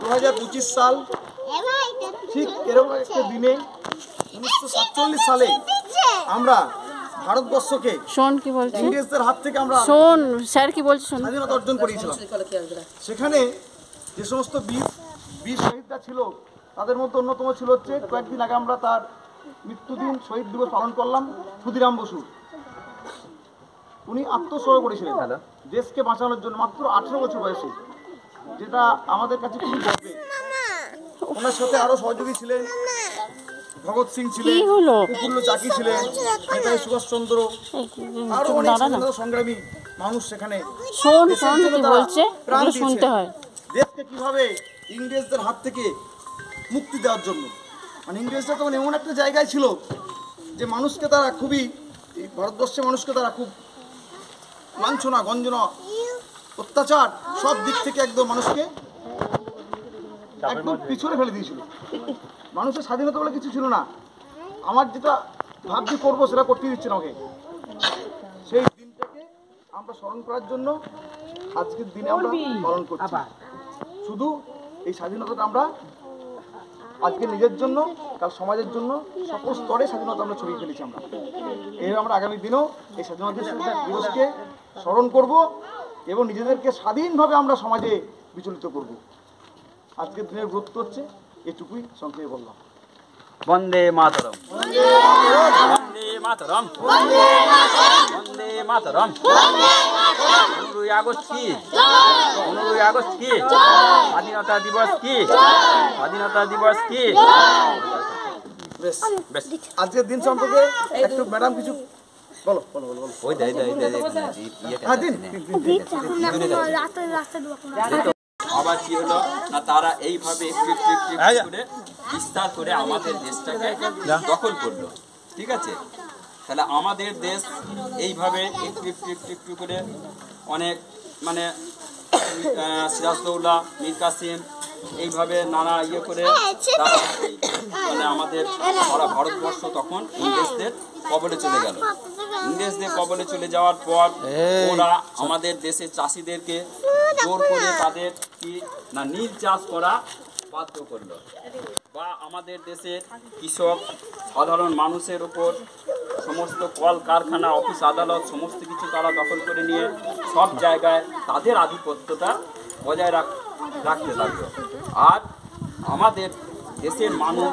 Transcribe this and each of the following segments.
2025 সাল ঠিক এরকম একটা দিনে 1947 সালে আমরা ভারতবর্ষকে ইংরেজদের হাত থেকে আমরা স্বাধীনতা অর্জন করেছিলাম। সেখানে যে সমস্ত বীর শহীদরা ছিল তাদের মধ্যে অন্যতম ছিল হচ্ছে কয়েকদিন আগে আমরা তার মৃত্যুদিন শহীদ দিবস পালন করলাম ক্ষুদিরাম বসু। উনি আত্মোৎসর্গ করেছিলেন দেশকে বাঁচানোর জন্য মাত্র 18 বছর বয়সে, যেটা আমাদের কাছে খুবই গর্বের। ওনার সাথে আরো সহযোগী ছিলেন ভগৎ সিং ছিলেন, প্রফুল্ল চাকি ছিলেন, নেতাজি সুভাষচন্দ্র, আরো অনেক সংগ্রামী মানুষ সেখানে দেশকে কিভাবে ইংরেজদের হাত থেকে মুক্তি দেওয়ার জন্য। মানে ইংরেজরা তখন এমন একটা জায়গায় ছিল যে মানুষকে তারা খুবই, ভারতবর্ষের মানুষকে তারা খুব লাঞ্ছনা গঞ্জনা অত্যাচার সব দিক থেকে একদম মানুষকে একদম পিছনে ফেলে দিয়েছিল। মানুষের স্বাধীনতা বলে কিছু ছিল না। আমার যেটা ভাবছি করবো সেটা করতে দিচ্ছে না ওকে। সেই দিনটাকে আমরা স্মরণ করার জন্য আজকের দিনে আমরা পালন করছি। শুধু এই স্বাধীনতাটা আমরা আজকে নিজের জন্য, কাল সমাজের জন্য, সকল স্তরে স্বাধীনতা আমরা ছড়িয়ে ফেলেছি। আমরা আমরা আগামী দিনেও এই স্বাধীনতা দিবসকে স্মরণ করব এবং নিজেদেরকে স্বাধীনভাবে আমরা সমাজে বিচলিত করব। আজকের দিনের গুরুত্ব হচ্ছে এটুকুই সংক্ষেপে বললাম। বন্দে মাতরম, বন্দে মাতরম, বন্দে মাতরম। 15 আগস্ট কি, 15 আগস্ট কি, স্বাধীনতা দিবস কি, স্বাধীনতা দিবস কি। আজকের দিন সম্পর্কে একটু ম্যাডাম কিছু বলো বলো বলো বলো। ওই দেই দেই দেই আবার কি হলো না, তারা এইভাবে একটু করে বিস্তার করে আমাদের দেশটাকে দখল করলো। ঠিক আছে, তাহলে আমাদের দেশ এইভাবে একটু করে অনেক মানে সিরাজদৌল্লা, মীর কাসিম এইভাবে নানা ইয়ে করে মানে আমাদের সারা ভারতবর্ষ তখন ইংরেজদের কবলে চলে গেল। ইংরেজদের কবলে চলে যাওয়ার পর ওরা আমাদের দেশের চাষিদেরকে জোর করে তাদের কি না নীল চাষ করা বাধ্য করলো, বা আমাদের দেশের কৃষক সাধারণ মানুষের উপর সমস্ত কল কারখানা, অফিস আদালত সমস্ত কিছু তারা দখল করে নিয়ে সব জায়গায় তাদের আধিপত্যটা বজায় রাখতে লাগলো। আর আমাদের দেশের মানুষ,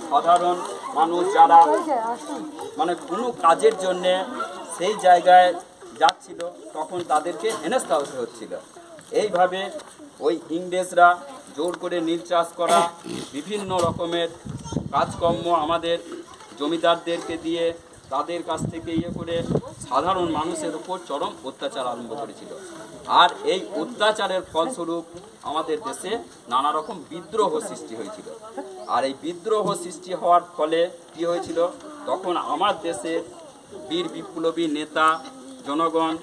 সাধারণ মানুষ যারা মানে কোনো কাজের জন্যে সেই জায়গায় যাচ্ছিল তখন তাদেরকে হেনস্থা হতে হচ্ছিল। এইভাবে ওই ইংরেজরা জোর করে নীল চাষ করা, বিভিন্ন রকমের কাজকর্ম আমাদের জমিদারদেরকে দিয়ে তাদের কাছ থেকে ইয়ে করে সাধারণ মানুষের উপর চরম অত্যাচার আরম্ভ করেছিল। আর এই অত্যাচারের ফলস্বরূপ আমাদের দেশে নানা রকম বিদ্রোহ সৃষ্টি হয়েছিল। আর এই বিদ্রোহ সৃষ্টি হওয়ার ফলে কি হয়েছিল, তখন আমার দেশের বীর বিপ্লবী নেতা, জনগণ,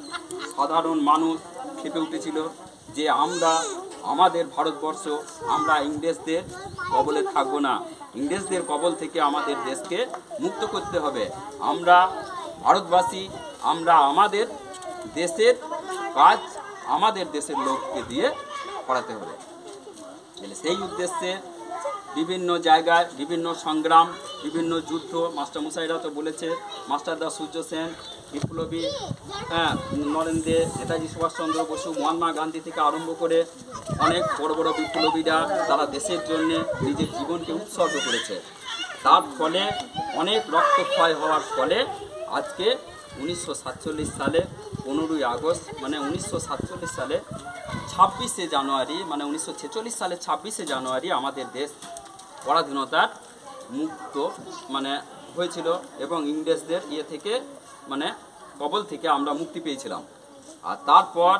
সাধারণ মানুষ খেপে উঠেছিল যে আমরা আমাদের ভারতবর্ষ আমরা ইংরেজদের কবলে থাকবো না, ইংরেজদের কবল থেকে আমাদের দেশকে মুক্ত করতে হবে। আমরা ভারতবাসী, আমরা আমাদের দেশের কাজ আমাদের দেশের লোককে দিয়ে করাতে হবে। সেই উদ্দেশ্যে বিভিন্ন জায়গায় বিভিন্ন সংগ্রাম, বিভিন্ন যুদ্ধ, মাস্টারমশাইরা তো বলেছে, মাস্টারদা সূর্য সেন, বিপ্লবী নরেন্দ্র, নেতাজি সুভাষচন্দ্র বসু, মহাত্মা গান্ধী থেকে আরম্ভ করে অনেক বড় বড় বিপ্লবীরা তারা দেশের জন্য নিজের জীবনকে উৎসর্গ করেছে। তার ফলে অনেক রক্তক্ষয় হওয়ার ফলে আজকে 1947 সালে 15ই আগস্ট মানে 1947 সালে 26শে জানুয়ারি মানে 1946 সালে 26শে জানুয়ারি আমাদের দেশ পরাধীনতার মুক্ত মানে হয়েছিল এবং ইংরেজদের ইয়ে থেকে মানে কবল থেকে আমরা মুক্তি পেয়েছিলাম। আর তারপর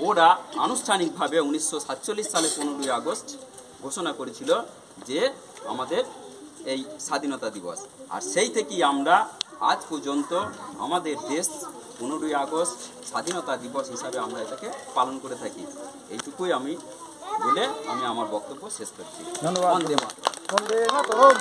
ওরা আনুষ্ঠানিকভাবে 1947 সালে 15ই আগস্ট ঘোষণা করেছিল যে আমাদের এই স্বাধীনতা দিবস। আর সেই থেকেই আমরা আজ পর্যন্ত আমাদের দেশ 15ই আগস্ট স্বাধীনতা দিবস হিসাবে আমরা এটাকে পালন করে থাকি। এইটুকুই আমি বলে আমি আমার বক্তব্য শেষ করছি। ধন্যবাদ। বন্দে মাতরম।